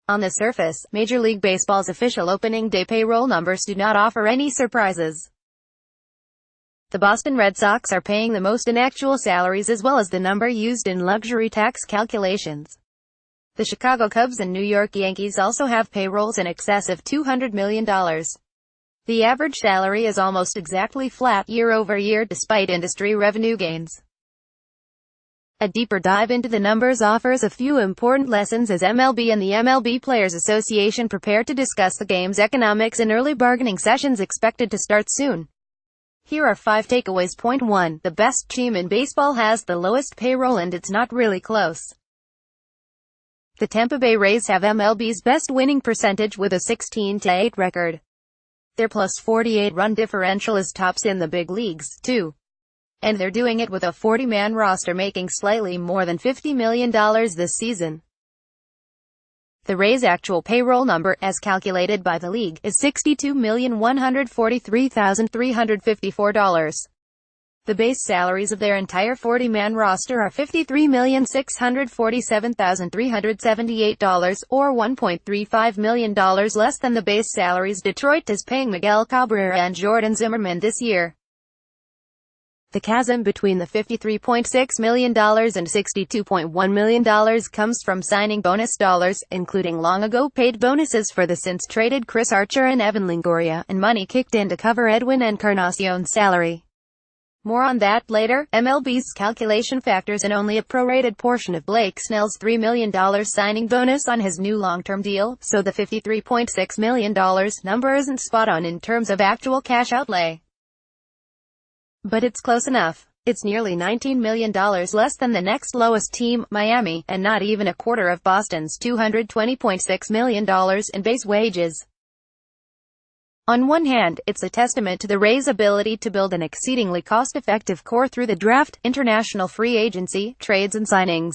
On the surface, Major League Baseball's official opening day payroll numbers do not offer any surprises. The Boston Red Sox are paying the most in actual salaries as well as the number used in luxury tax calculations. The Chicago Cubs and New York Yankees also have payrolls in excess of $200 million. The average salary is almost exactly flat year over year despite industry revenue gains. A deeper dive into the numbers offers a few important lessons as MLB and the MLB Players Association prepare to discuss the game's economics in early bargaining sessions expected to start soon. Here are 5 takeaways. Point 1. The best team in baseball has the lowest payroll and it's not really close. The Tampa Bay Rays have MLB's best winning percentage with a 16-8 record. Their plus 48 run differential is tops in the big leagues, too. And they're doing it with a 40-man roster making slightly more than $50 million this season. The Rays' actual payroll number, as calculated by the league, is $62,143,354. The base salaries of their entire 40-man roster are $53,647,378, or $1.35 million less than the base salaries Detroit is paying Miguel Cabrera and Jordan Zimmermann this year. The chasm between the $53.6 million and $62.1 million comes from signing bonus dollars, including long-ago paid bonuses for the since-traded Chris Archer and Evan Longoria, and money kicked in to cover Edwin Encarnacion's salary. More on that later. MLB's calculation factors in only a prorated portion of Blake Snell's $3 million signing bonus on his new long-term deal, so the $53.6 million number isn't spot on in terms of actual cash outlay. But it's close enough. It's nearly $19 million less than the next lowest team, Miami, and not even a quarter of Boston's $220.6 million in base wages. On one hand, it's a testament to the Rays' ability to build an exceedingly cost-effective core through the draft, international free agency, trades and signings.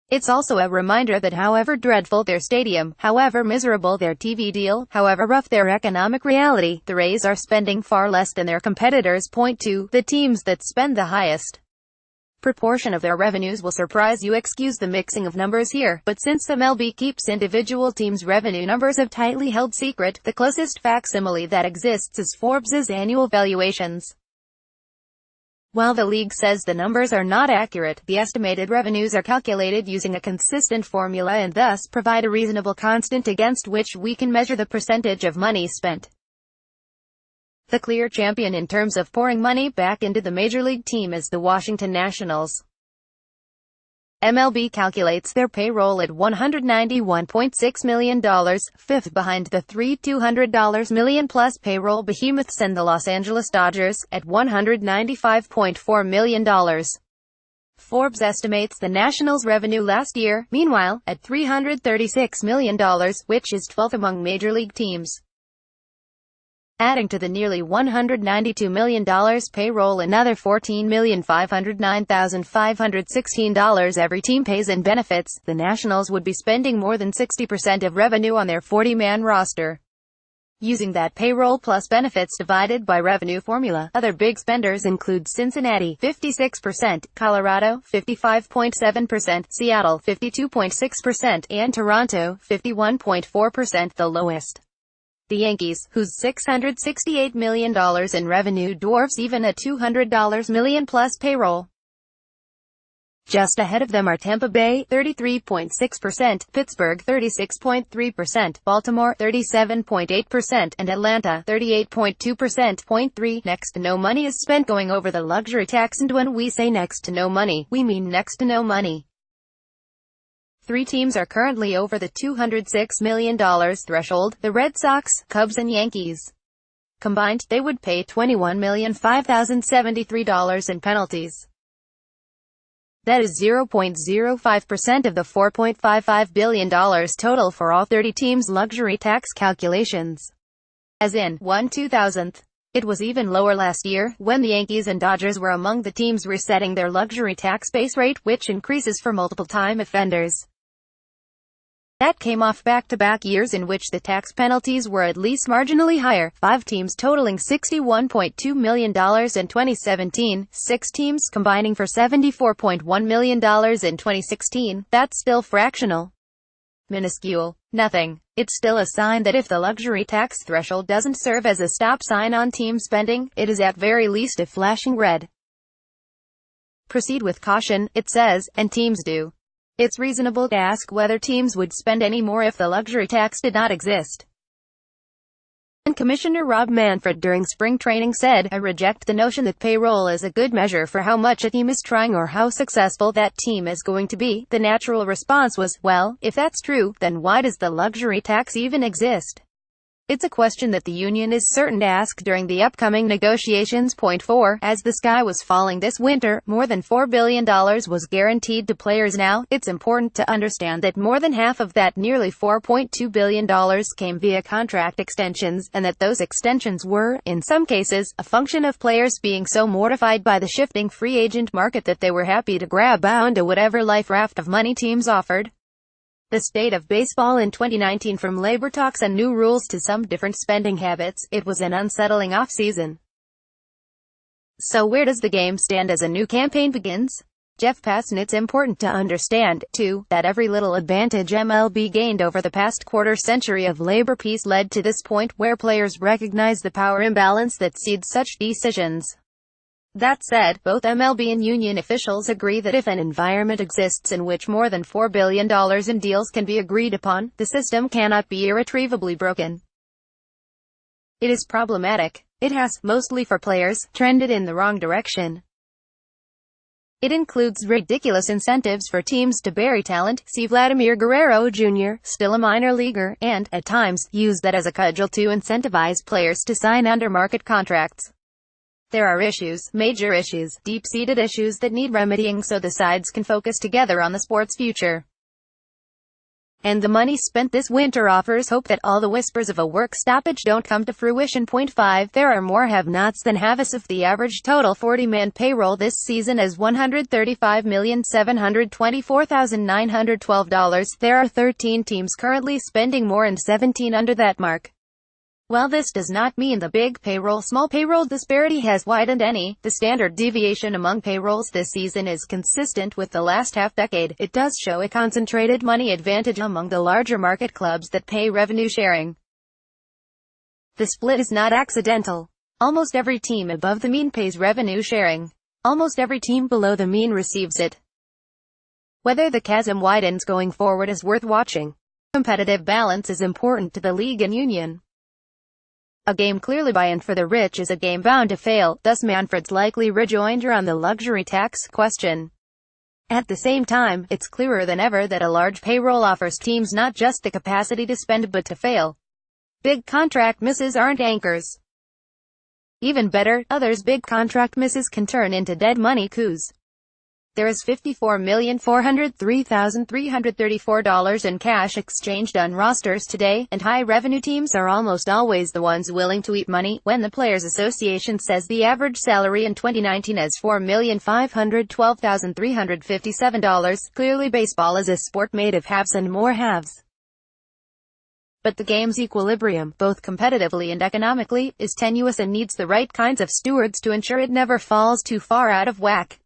It's also a reminder that however dreadful their stadium, however miserable their TV deal, however rough their economic reality, the Rays are spending far less than their competitors. Point 2. The teams that spend the highest proportion of their revenues will surprise you. Excuse the mixing of numbers here, but since MLB keeps individual teams' revenue numbers a tightly held secret, the closest facsimile that exists is Forbes' annual valuations. While the league says the numbers are not accurate, the estimated revenues are calculated using a consistent formula and thus provide a reasonable constant against which we can measure the percentage of money spent. The clear champion in terms of pouring money back into the major league team is the Washington Nationals. MLB calculates their payroll at $191.6 million, fifth behind the $200 million-plus payroll behemoths and the Los Angeles Dodgers, at $195.4 million. Forbes estimates the Nationals' revenue last year, meanwhile, at $336 million, which is 12th among major league teams. Adding to the nearly $192 million payroll another $14,509,516 every team pays in benefits, the Nationals would be spending more than 60% of revenue on their 40-man roster. Using that payroll plus benefits divided by revenue formula, other big spenders include Cincinnati, 56%, Colorado, 55.7%, Seattle, 52.6%, and Toronto, 51.4%, the lowest. The Yankees, whose $668 million in revenue dwarfs even a $200 million-plus payroll. Just ahead of them are Tampa Bay, 33.6%, Pittsburgh, 36.3%, Baltimore, 37.8%, and Atlanta, 38.2%. Point 3. Next to no money is spent going over the luxury tax, and when we say next to no money, we mean next to no money. 3 teams are currently over the $206 million threshold, the Red Sox, Cubs and Yankees. Combined, they would pay $21,005,073 in penalties. That is 0.05% of the $4.55 billion total for all 30 teams' luxury tax calculations. As in, 1/2000th. It was even lower last year, when the Yankees and Dodgers were among the teams resetting their luxury tax base rate, which increases for multiple-time offenders. That came off back-to-back years in which the tax penalties were at least marginally higher, 5 teams totaling $61.2 million in 2017, 6 teams combining for $74.1 million in 2016, that's still fractional. Minuscule. Nothing. It's still a sign that if the luxury tax threshold doesn't serve as a stop sign on team spending, it is at very least a flashing red. Proceed with caution, it says, and teams do. It's reasonable to ask whether teams would spend any more if the luxury tax did not exist. And Commissioner Rob Manfred during spring training said, "I reject the notion that payroll is a good measure for how much a team is trying or how successful that team is going to be." The natural response was, well, if that's true, then why does the luxury tax even exist? It's a question that the union is certain to ask during the upcoming negotiations. Point 4. As the sky was falling this winter, more than $4 billion was guaranteed to players. Now, it's important to understand that more than half of that, nearly $4.2 billion, came via contract extensions, and that those extensions were, in some cases, a function of players being so mortified by the shifting free agent market that they were happy to grab onto whatever life raft of money teams offered. The state of baseball in 2019, from labor talks and new rules to some different spending habits, it was an unsettling offseason. So where does the game stand as a new campaign begins? Jeff Passan. It's important to understand, too, that every little advantage MLB gained over the past quarter-century of labor peace led to this point where players recognize the power imbalance that seeds such decisions. That said, both MLB and union officials agree that if an environment exists in which more than $4 billion in deals can be agreed upon, the system cannot be irretrievably broken. It is problematic. It has, mostly for players, trended in the wrong direction. It includes ridiculous incentives for teams to bury talent, see Vladimir Guerrero Jr., still a minor leaguer, and, at times, use that as a cudgel to incentivize players to sign under-market contracts. There are issues, major issues, deep-seated issues that need remedying so the sides can focus together on the sport's future. And the money spent this winter offers hope that all the whispers of a work stoppage don't come to fruition. Point 5. There are more have-nots than have-us. If the average total 40-man payroll this season is $135,724,912, there are 13 teams currently spending more and 17 under that mark. While this does not mean the big payroll-small payroll disparity has widened any, the standard deviation among payrolls this season is consistent with the last half-decade. It does show a concentrated money advantage among the larger market clubs that pay revenue sharing. The split is not accidental. Almost every team above the mean pays revenue sharing. Almost every team below the mean receives it. Whether the chasm widens going forward is worth watching. Competitive balance is important to the league and union. A game clearly by and for the rich is a game bound to fail, thus Manfred's likely rejoinder on the luxury tax question. At the same time, it's clearer than ever that a large payroll offers teams not just the capacity to spend but to fail. Big contract misses aren't anchors. Even better, others big contract misses can turn into dead money coups. There is $54,403,334 in cash exchanged on rosters today, and high-revenue teams are almost always the ones willing to eat money. When the Players Association says the average salary in 2019 is $4,512,357, clearly baseball is a sport made of haves and more haves. But the game's equilibrium, both competitively and economically, is tenuous and needs the right kinds of stewards to ensure it never falls too far out of whack.